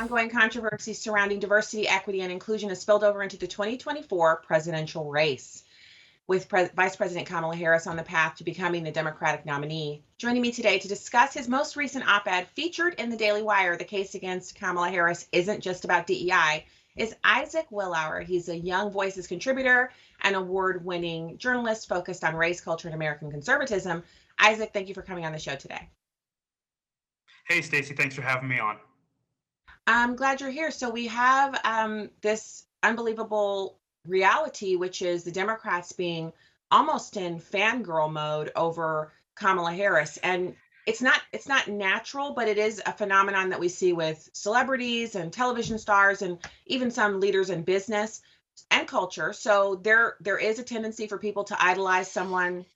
ongoing controversy surrounding diversity, equity, and inclusion has spilled over into the 2024 presidential race, with Vice President Kamala Harris on the path to becoming the Democratic nominee. Joining me today to discuss his most recent op-ed featured in the Daily Wire, "The Case Against Kamala Harris Isn't Just About DEI," is Isaac Willauer. He's a Young Voices contributor and award-winning journalist focused on race, culture, and American conservatism. Isaac, thank you for coming on the show today. Hey, Stacey, thanks for having me on. I'm glad you're here. So we have this unbelievable reality, which is the Democrats being almost in fangirl mode over Kamala Harris. And it's not natural, but it is a phenomenon that we see with celebrities and television stars and even some leaders in business and culture. So there is a tendency for people to idolize someone,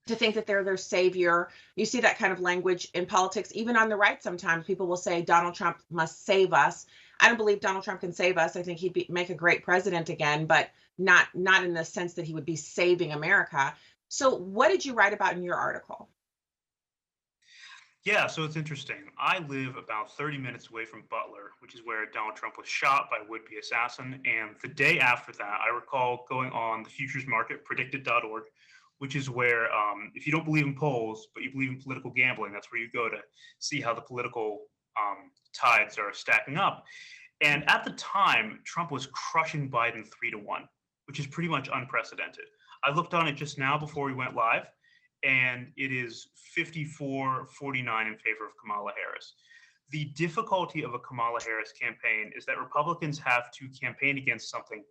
to think that they're their savior. You see that kind of language in politics, even on the right. Sometimes people will say Donald Trump must save us. I don't believe Donald Trump can save us. I think make a great president again, but not in the sense that he would be saving America. So what did you write about in your article? Yeah, so it's interesting. I live about 30 minutes away from Butler, which is where Donald Trump was shot by a would-be assassin. And the day after that, I recall going on the futures market, predicted.org, which is where, if you don't believe in polls, but you believe in political gambling, that's where you go to see how the political tides are stacking up. And at the time, Trump was crushing Biden 3-1, which is pretty much unprecedented. I looked on it just now before we went live, and it is 54-49 in favor of Kamala Harris. The difficulty of a Kamala Harris campaign is that Republicans have to campaign against something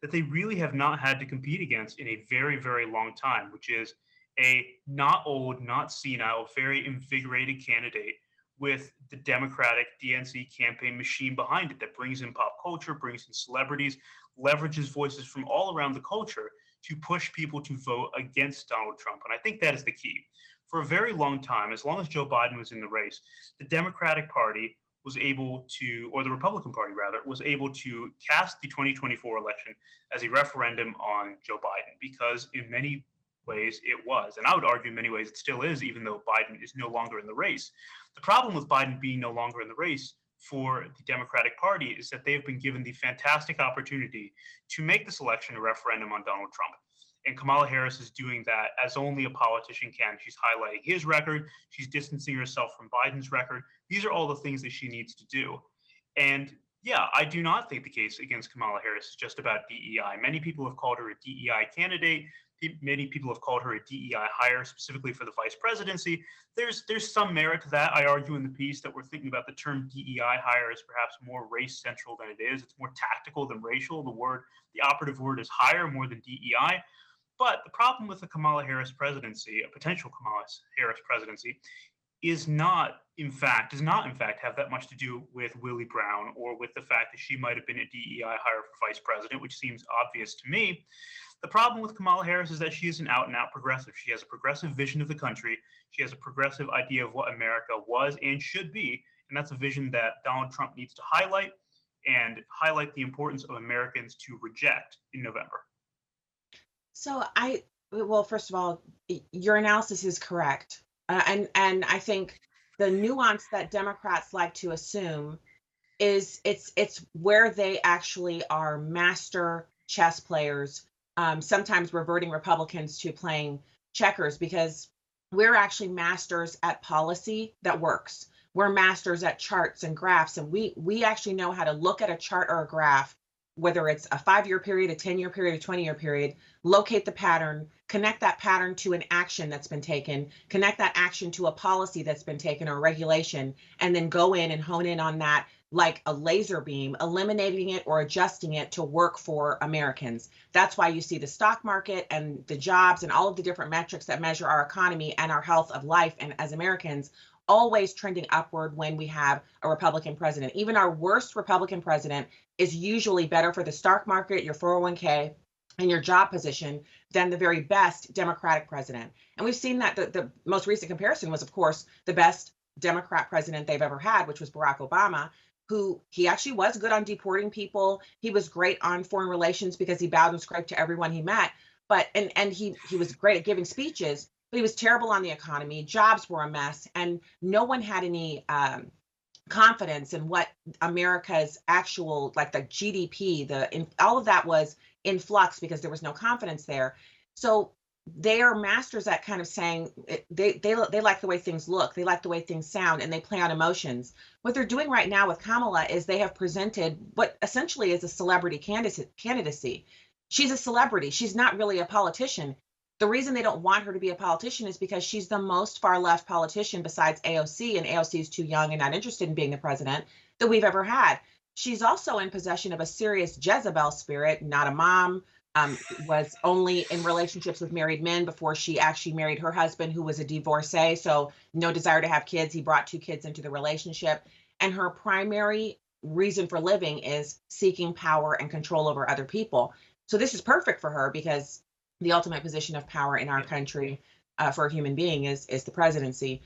that they really have not had to compete against in a very, very long time, which is a not old, not senile, very invigorated candidate with the Democratic DNC campaign machine behind it that brings in pop culture, brings in celebrities, leverages voices from all around the culture to push people to vote against Donald Trump. And I think that is the key. For a very long time, as long as Joe Biden was in the race, the Democratic Party was able to, or the Republican Party rather, was able to cast the 2024 election as a referendum on Joe Biden, because in many ways it was. And I would argue in many ways it still is, even though Biden is no longer in the race. The problem with Biden being no longer in the race for the Democratic Party is that they have been given the fantastic opportunity to make this election a referendum on Donald Trump. And Kamala Harris is doing that as only a politician can. She's highlighting his record. She's distancing herself from Biden's record. These are all the things that she needs to do. And yeah, I do not think the case against Kamala Harris is just about DEI. Many people have called her a DEI candidate. Many people have called her a DEI hire specifically for the vice presidency. There's some merit to that. I argue in the piece that we're thinking about the term DEI hire as perhaps more race central than it is. It's more tactical than racial. The operative word is hire more than DEI. But the problem with the Kamala Harris presidency, a potential Kamala Harris presidency, does not in fact have that much to do with Willie Brown or with the fact that she might have been a DEI hire for vice president, which seems obvious to me. The problem with Kamala Harris is that she is an out-and-out progressive. She has a progressive vision of the country. She has a progressive idea of what America was and should be, and that's a vision that Donald Trump needs to highlight the importance of Americans to reject in November. So well, first of all, your analysis is correct. And I think the nuance that Democrats like to assume is it's where they actually are master chess players, sometimes reverting Republicans to playing checkers, because we're actually masters at policy that works. We're masters at charts and graphs, and we actually know how to look at a chart or a graph, whether it's a 5-year period, a 10-year period, a 20-year period, locate the pattern, connect that pattern to an action that's been taken, connect that action to a policy that's been taken or a regulation, and then go in and hone in on that like a laser beam, eliminating it or adjusting it to work for Americans. That's why you see the stock market and the jobs and all of the different metrics that measure our economy and our health of life and as Americans always trending upward when we have a Republican president. Even our worst Republican president is usually better for the stock market, your 401k, and your job position than the very best Democratic president. And we've seen that the most recent comparison was, of course, the best Democrat president they've ever had, which was Barack Obama, who he actually was good on deporting people. He was great on foreign relations because he bowed and scraped to everyone he met. But and he was great at giving speeches, but he was terrible on the economy. Jobs were a mess, and no one had any confidence in what America's actual, like the GDP, all of that was in flux because there was no confidence there. So they are masters at kind of saying they like the way things look, they like the way things sound, and they play on emotions. What they're doing right now with Kamala is they have presented what essentially is a celebrity candidacy. She's a celebrity. She's not really a politician. The reason they don't want her to be a politician is because she's the most far left politician besides AOC, and AOC is too young and not interested in being the president that we've ever had. She's also in possession of a serious Jezebel spirit, not a mom, was only in relationships with married men before she actually married her husband, who was a divorcee. So, no desire to have kids. He brought two kids into the relationship. And her primary reason for living is seeking power and control over other people. So, this is perfect for her because the ultimate position of power in our country for a human being is the presidency.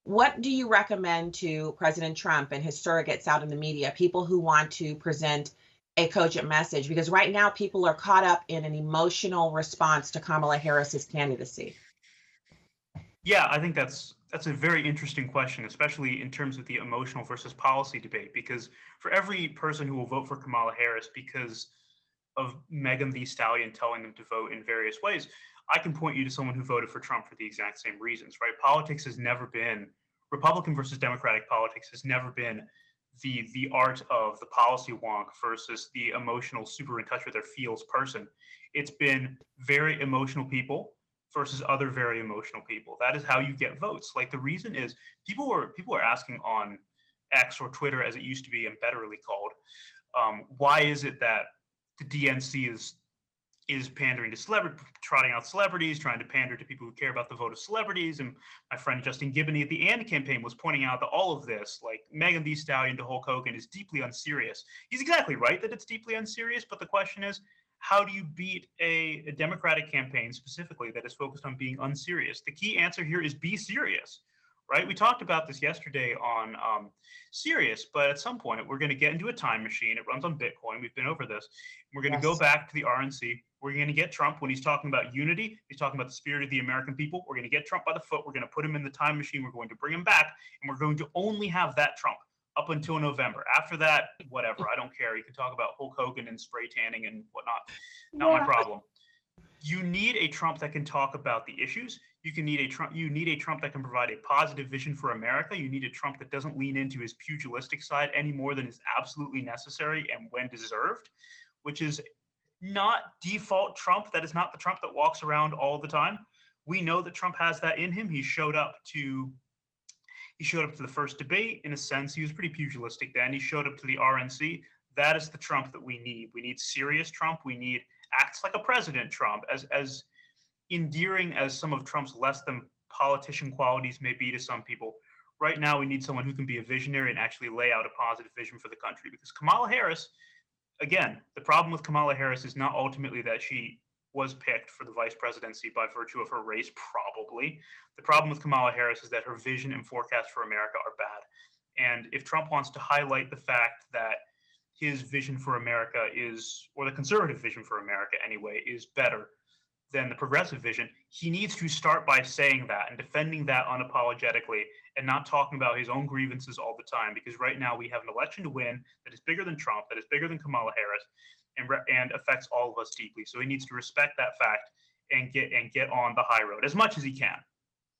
What do you recommend to President Trump and his surrogates out in the media, people who want to present a cogent message? Because right now people are caught up in an emotional response to Kamala Harris's candidacy. Yeah, I think that's a very interesting question, especially in terms of the emotional versus policy debate. Because for every person who will vote for Kamala Harris because of Megan Thee Stallion telling them to vote in various ways, I can point you to someone who voted for Trump for the exact same reasons, right? Politics has never been Republican versus Democratic politics has never been the art of the policy wonk versus the emotional, super in touch with their feels person. It's been very emotional people versus other very emotional people. That is how you get votes. Like the reason is people are asking on X or Twitter as it used to be and betterly called, why is it that the DNC is pandering to trotting out celebrities, trying to pander to people who care about the vote of celebrities. And my friend Justin Giboney at the AND campaign was pointing out that all of this, like Megan Thee Stallion to Hulk Hogan, is deeply unserious. He's exactly right that it's deeply unserious, but the question is, how do you beat a Democratic campaign specifically that is focused on being unserious? The key answer here is be serious, right? We talked about this yesterday on Sirius, but at some point we're going to get into a time machine. It runs on Bitcoin. We've been over this. We're going to go back to the RNC. We're going to get Trump when he's talking about unity. He's talking about the spirit of the American people. We're going to get Trump by the foot. We're going to put him in the time machine. We're going to bring him back, and we're going to only have that Trump up until November. After that, whatever. I don't care. You can talk about Hulk Hogan and spray tanning and whatnot. Not my problem. You need a Trump that can talk about the issues. You need a Trump that can provide a positive vision for America. You need a Trump that doesn't lean into his pugilistic side any more than is absolutely necessary and when deserved, which is not default Trump. That is not the Trump that walks around all the time. We know that Trump has that in him. He showed up to the first debate. In a sense, he was pretty pugilistic then. He showed up to the RNC. That is the Trump that we need. We need serious Trump. We need acts like a president Trump. As endearing as some of Trump's less than politician qualities may be to some people, right now we need someone who can be a visionary and actually lay out a positive vision for the country. Because Kamala Harris, again, the problem with Kamala Harris is not ultimately that she was picked for the vice presidency by virtue of her race, probably. The problem with Kamala Harris is that her vision and forecast for America are bad. And if Trump wants to highlight the fact that his vision for America is, or the conservative vision for America anyway, is better than the progressive vision, he needs to start by saying that and defending that unapologetically and not talking about his own grievances all the time. Because right now we have an election to win that is bigger than Trump, that is bigger than Kamala Harris, and affects all of us deeply. So he needs to respect that fact and get on the high road as much as he can.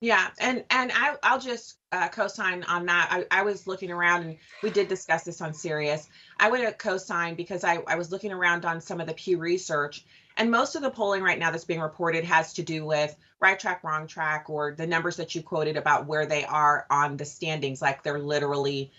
Yeah, and I'll just co-sign on that. I was looking around, and we did discuss this on Sirius. I would co-sign because I was looking around on some of the Pew Research, and most of the polling right now that's being reported has to do with right track, wrong track, or the numbers that you quoted about where they are on the standings, like they're literally,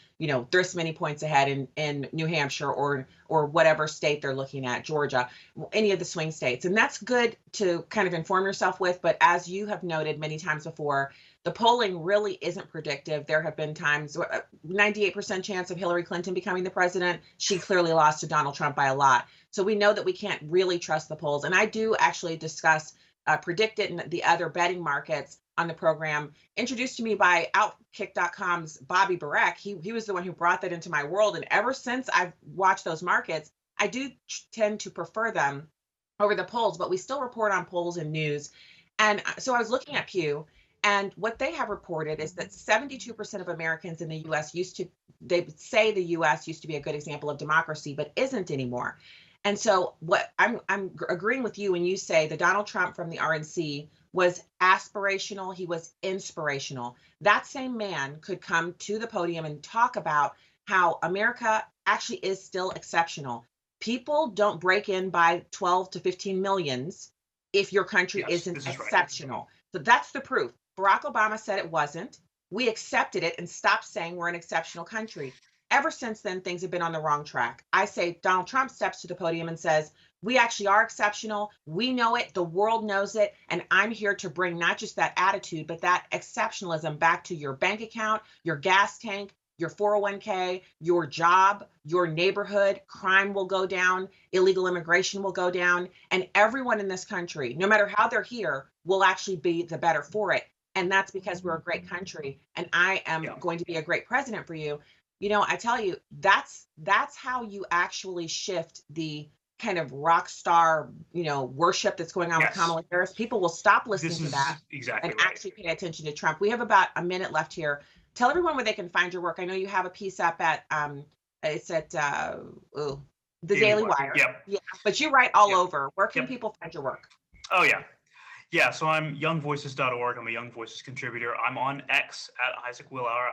this many points ahead in New Hampshire or whatever state they're looking at, Georgia, any of the swing states. And that's good to kind of inform yourself with. But as you have noted many times before, the polling really isn't predictive. There have been times, 98% chance of Hillary Clinton becoming the president. She clearly lost to Donald Trump by a lot. So we know that we can't really trust the polls. And I do actually discuss PredictIt and the other betting markets on the program, introduced to me by Outkick.com's Bobby Barek. He was the one who brought that into my world. And ever since I've watched those markets, I do tend to prefer them over the polls, but we still report on polls and news. And so I was looking at Pew, And what they have reported is that 72% of Americans in the US they say the US used to be a good example of democracy, but isn't anymore. And so what I'm agreeing with you when you say the Donald Trump from the RNC was aspirational, he was inspirational. That same man could come to the podium and talk about how America actually is still exceptional. People don't break in by 12 to 15 millions if your country Yes, isn't this is right. exceptional. So that's the proof. Barack Obama said it wasn't. We accepted it and stopped saying we're an exceptional country. Ever since then, things have been on the wrong track. I say Donald Trump steps to the podium and says, we actually are exceptional. We know it. The world knows it. And I'm here to bring not just that attitude, but that exceptionalism back to your bank account, your gas tank, your 401k, your job, your neighborhood. Crime will go down, illegal immigration will go down, and everyone in this country, no matter how they're here, will actually be the better for it. And that's because we're a great country, and I am going to be a great president for you. I tell you, that's how you actually shift the kind of rock star, worship that's going on with Kamala Harris. People will stop listening to that and actually pay attention to Trump. We have about a minute left here. Tell everyone where they can find your work. I know you have a piece up at it's at the Daily Wire. Yep. Yeah, but you write all over. Where can people find your work? Oh yeah. Yeah, so I'm youngvoices.org. I'm a Young Voices contributor. I'm on X at Isaac Willour,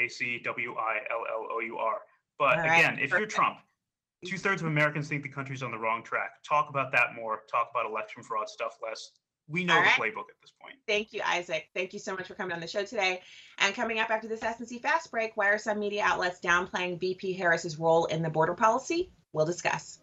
ISAACWILLOUR. But again, if you're Trump, 2/3 of Americans think the country's on the wrong track. Talk about that more. Talk about election fraud stuff less. We know the playbook at this point. Thank you, Isaac. Thank you so much for coming on the show today. And coming up after this S&C Fast Break, why are some media outlets downplaying VP Harris's role in the border policy? We'll discuss.